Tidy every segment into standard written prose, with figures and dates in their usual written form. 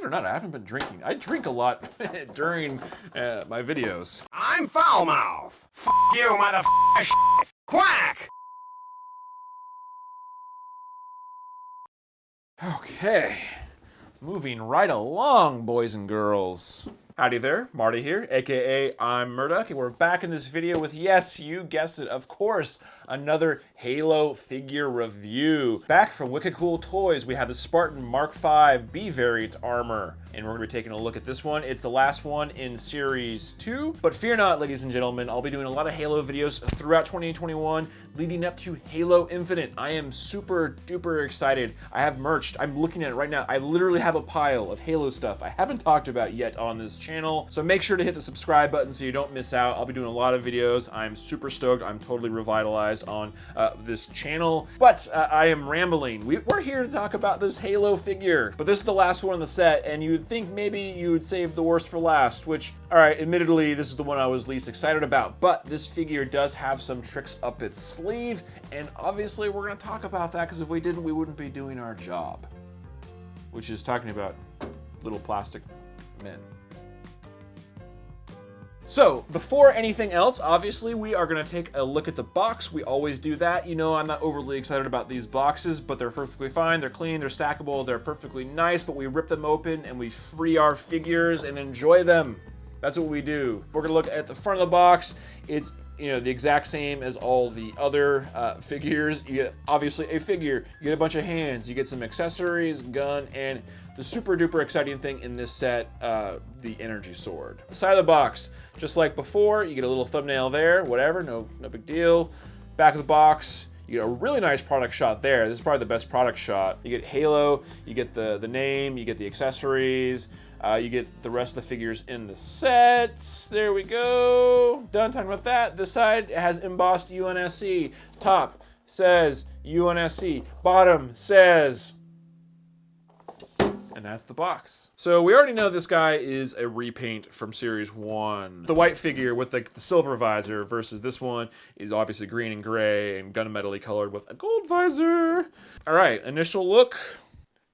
it or not, I haven't been drinking. I drink a lot during my videos. I'm foul mouth. F you, motherfucker. Quack. Okay, moving right along, boys and girls. Howdy there, Marty here, aka I'm Murdoch, and we're back in this video with, yes, you guessed it, of course, another Halo figure review. Back from Wicked Cool Toys, we have the Spartan MK V B variant armor, and we're going to be taking a look at this one. It's the last one in Series 2, but fear not, ladies and gentlemen, I'll be doing a lot of Halo videos throughout 2021, leading up to Halo Infinite. I am super duper excited. I have merch. I'm looking at it right now. I literally have a pile of Halo stuff I haven't talked about yet on this channel, so make sure to hit the subscribe button so you don't miss out. I'll be doing a lot of videos. I'm super stoked. I'm totally revitalized on this channel, but I am rambling. We're here to talk about this Halo figure, but this is the last one in the set, and you'd think maybe you would save the worst for last, which, all right, admittedly, this is the one I was least excited about, but this figure does have some tricks up its sleeve, and obviously we're going to talk about that, because if we didn't, we wouldn't be doing our job, which is talking about little plastic men. So, before anything else, obviously, we are going to take a look at the box. We always do that. You know, I'm not overly excited about these boxes, but they're perfectly fine. They're clean, they're stackable, they're perfectly nice, but we rip them open and we free our figures and enjoy them. That's what we do. We're going to look at the front of the box. It's, you know, the exact same as all the other figures. You get, obviously, a figure. You get a bunch of hands. You get some accessories, gun, and the super duper exciting thing in this set, the energy sword. The side of the box, just like before, you get a little thumbnail there, whatever, no big deal. Back of the box, you get a really nice product shot there. This is probably the best product shot. You get Halo, you get the name, you get the accessories, you get the rest of the figures in the sets. There we go. Done talking about that. This side has embossed UNSC. Top says UNSC. Bottom says... and that's the box. So we already know this guy is a repaint from Series 1. The white figure with the silver visor versus this one is obviously green and gray and gunmetal-y colored with a gold visor. All right, initial look.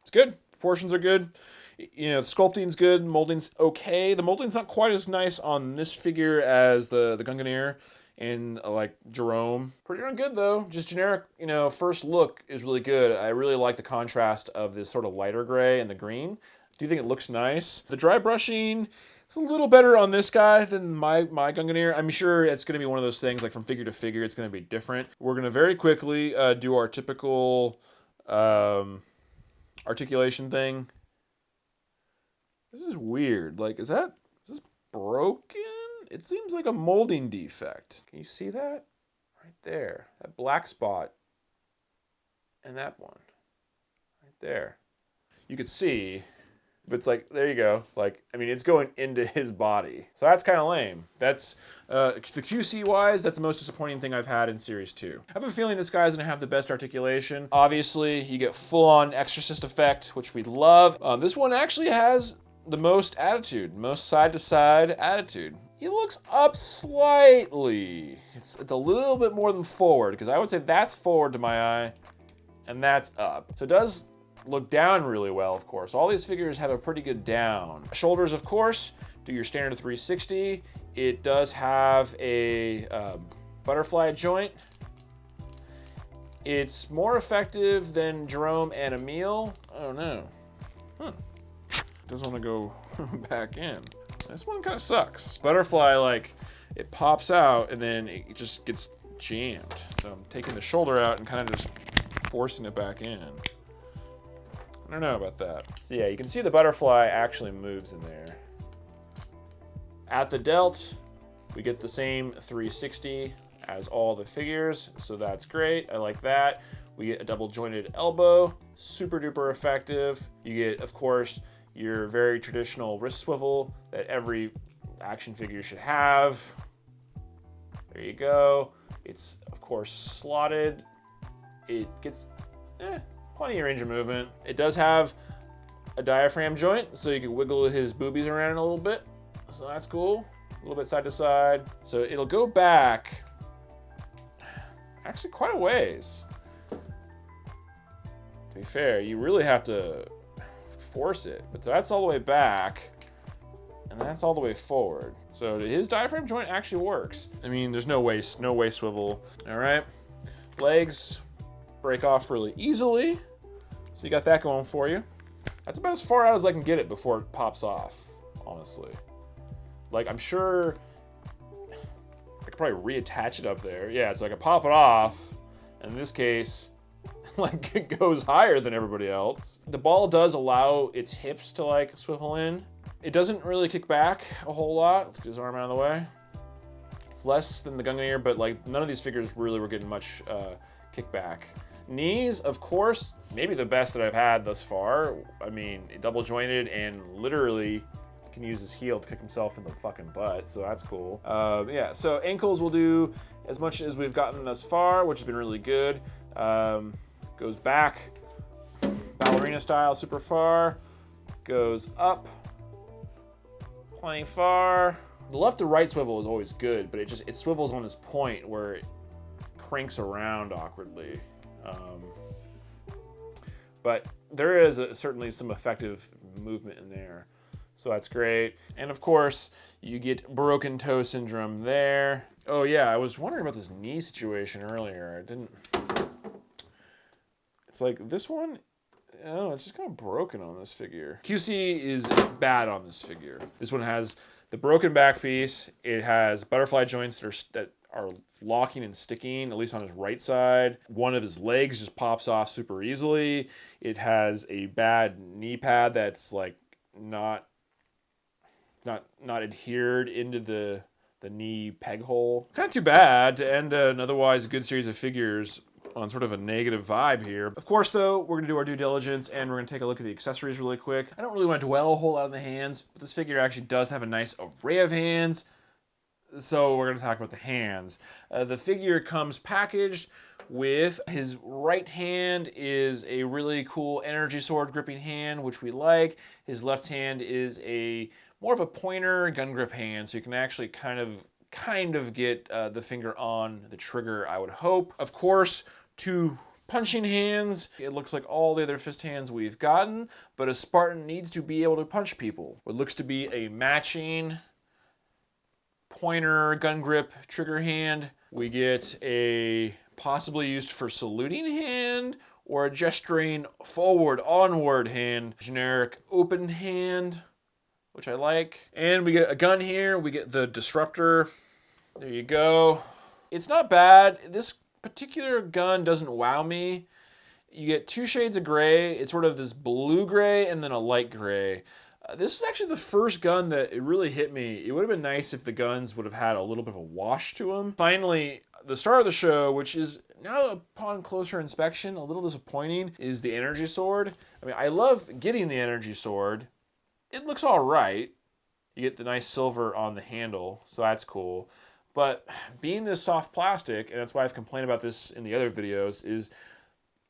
It's good. Proportions are good. You know, sculpting's good. Molding's okay. The molding's not quite as nice on this figure as the Gunganir and like Jerome. Pretty darn good though. Just generic, you know, first look is really good. I really like the contrast of this sort of lighter gray and the green. I do think it looks nice. The dry brushing, it's a little better on this guy than my Gunganir. I'm sure it's going to be one of those things, like from figure to figure, it's going to be different. We're going to very quickly do our typical articulation thing. This is weird. Like, is this broken? It seems like a molding defect. Can you see that? Right there. That black spot. And that one. Right there. You could see, but it's like, there you go. Like, I mean, it's going into his body. So that's kind of lame. That's, the QC-wise, that's the most disappointing thing I've had in Series 2. I have a feeling this guy's going to have the best articulation. Obviously, you get full-on Exorcist effect, which we love. This one actually has the most attitude, most side-to-side attitude. He looks up slightly. It's a little bit more than forward, because I would say that's forward to my eye, and that's up. So it does look down really well, of course. All these figures have a pretty good down. Shoulders, of course, do your standard 360. It does have a butterfly joint. It's more effective than Jerome and Emil. I don't know. Doesn't want to go back in. This one kind of sucks. Butterfly, like, it pops out and then it just gets jammed. So I'm taking the shoulder out and kind of just forcing it back in. I don't know about that. So yeah, you can see the butterfly actually moves in there. At the delt, we get the same 360 as all the figures, so that's great. I like that. We get a double jointed elbow, super duper effective. You get, of course, your very traditional wrist swivel that every action figure should have. There you go. It's, of course, slotted. It gets plenty of range of movement. It does have a diaphragm joint, so you can wiggle his boobies around a little bit. So that's cool. A little bit side to side. So it'll go back actually quite a ways. To be fair, you really have to force it. But that's all the way back, and that's all the way forward. So his diaphragm joint actually works. I mean, there's no waist swivel. All right, legs break off really easily. So you got that going for you. That's about as far out as I can get it before it pops off, honestly. Like, I'm sure I could probably reattach it up there. Yeah, so I can pop it off. And in this case, like, it goes higher than everybody else. The ball does allow its hips to, like, swivel in. It doesn't really kick back a whole lot. Let's get his arm out of the way. It's less than the Gungnir, but, like, none of these figures really were getting much kickback. Knees, of course, maybe the best that I've had thus far. I mean, double jointed and literally can use his heel to kick himself in the fucking butt, so that's cool. Yeah, so ankles will do as much as we've gotten thus far, which has been really good. Goes back, ballerina style, super far. Goes up, plenty far. The left to right swivel is always good, but it swivels on this point where it cranks around awkwardly. But there is certainly some effective movement in there. So that's great. And of course, you get broken toe syndrome there. Oh yeah, I was wondering about this knee situation earlier. It's like this one, oh, it's just kind of broken on this figure. QC is bad on this figure. This one has the broken back piece. It has butterfly joints that are locking and sticking, at least on his right side. One of his legs just pops off super easily. It has a bad knee pad that's like not adhered into the knee peg hole. Kind of too bad to end an otherwise good series of figures on sort of a negative vibe here. Of course, though, we're gonna do our due diligence and we're gonna take a look at the accessories really quick. I don't really want to dwell a whole lot on the hands, but this figure actually does have a nice array of hands. So we're going to talk about the hands. The figure comes packaged with his right hand is a really cool energy sword gripping hand, which we like. His left hand is more of a pointer gun grip hand, so you can actually kind of get the finger on the trigger, I would hope. Of course, 2 punching hands. It looks like all the other fist hands we've gotten, but a Spartan needs to be able to punch people. What looks to be a matching pointer gun grip trigger hand. We get a possibly used for saluting hand or a gesturing forward onward hand. Generic open hand, which I like. And we get a gun here. We get the disruptor. There you go. It's not bad. This particular gun doesn't wow me. You get 2 shades of gray. It's sort of this blue gray and then a light gray. This is actually the first gun that it really hit me. It would have been nice if the guns would have had a little bit of a wash to them. Finally, the star of the show, which is now upon closer inspection a little disappointing, is the energy sword. I mean, I love getting the energy sword. It looks all right. You get the nice silver on the handle, so that's cool. But being this soft plastic, and that's why I've complained about this in the other videos, is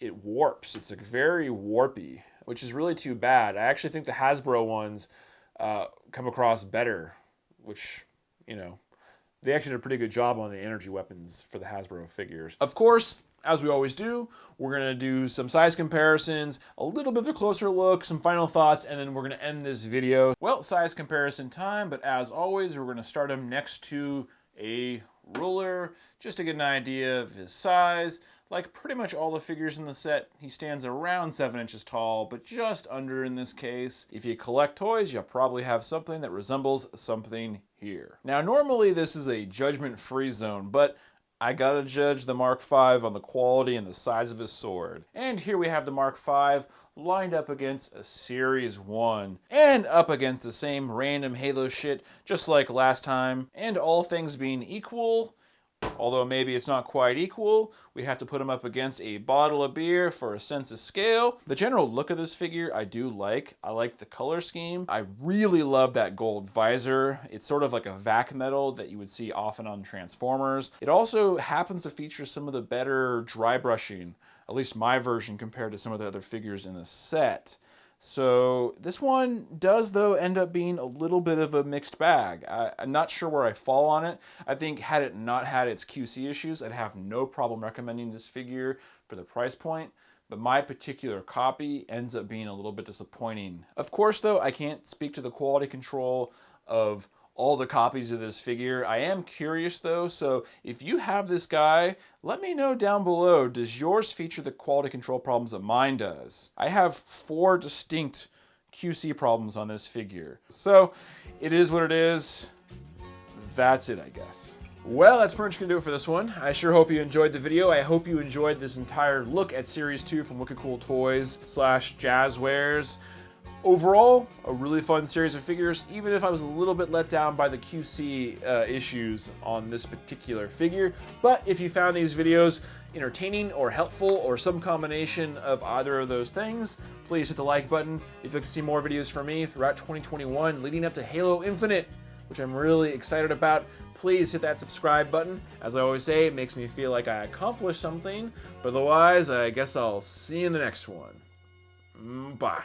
it warps. It's like very warpy, which is really too bad. I actually think the Hasbro ones come across better, which, you know, they actually did a pretty good job on the energy weapons for the Hasbro figures. Of course, as we always do, we're going to do some size comparisons, a little bit of a closer look, some final thoughts, and then we're going to end this video. Well, size comparison time, but as always, we're going to start him next to a ruler just to get an idea of his size. Like pretty much all the figures in the set, he stands around 7 inches tall, but just under in this case. If you collect toys, you'll probably have something that resembles something here. Now, normally this is a judgment-free zone, but I gotta judge the Mark V on the quality and the size of his sword. And here we have the Mark V lined up against a Series 1, and up against the same random Halo shit, just like last time. And all things being equal, although maybe it's not quite equal, we have to put him up against a bottle of beer for a sense of scale. The general look of this figure I do like. I like the color scheme. I really love that gold visor. It's sort of like a vac metal that you would see often on Transformers. It also happens to feature some of the better dry brushing, at least my version compared to some of the other figures in the set. So this one does, though, end up being a little bit of a mixed bag. I'm not sure where I fall on it. I think had it not had its QC issues, I'd have no problem recommending this figure for the price point. but my particular copy ends up being a little bit disappointing. Of course, though, I can't speak to the quality control of all the copies of this figure. I am curious, though, so if you have this guy, let me know down below. Does yours feature the quality control problems that mine does? I have 4 distinct QC problems on this figure. So, it is what it is. That's it, I guess. Well, that's pretty much going to do it for this one. I sure hope you enjoyed the video. I hope you enjoyed this entire look at Series 2 from Wicked Cool Toys / Jazwares. Overall, a really fun series of figures, even if I was a little bit let down by the QC issues on this particular figure. But if you found these videos entertaining or helpful or some combination of either of those things, please hit the like button. If you'd like to see more videos from me throughout 2021 leading up to Halo Infinite, which I'm really excited about, please hit that subscribe button. As I always say, it makes me feel like I accomplished something. But otherwise, I guess I'll see you in the next one. Bye.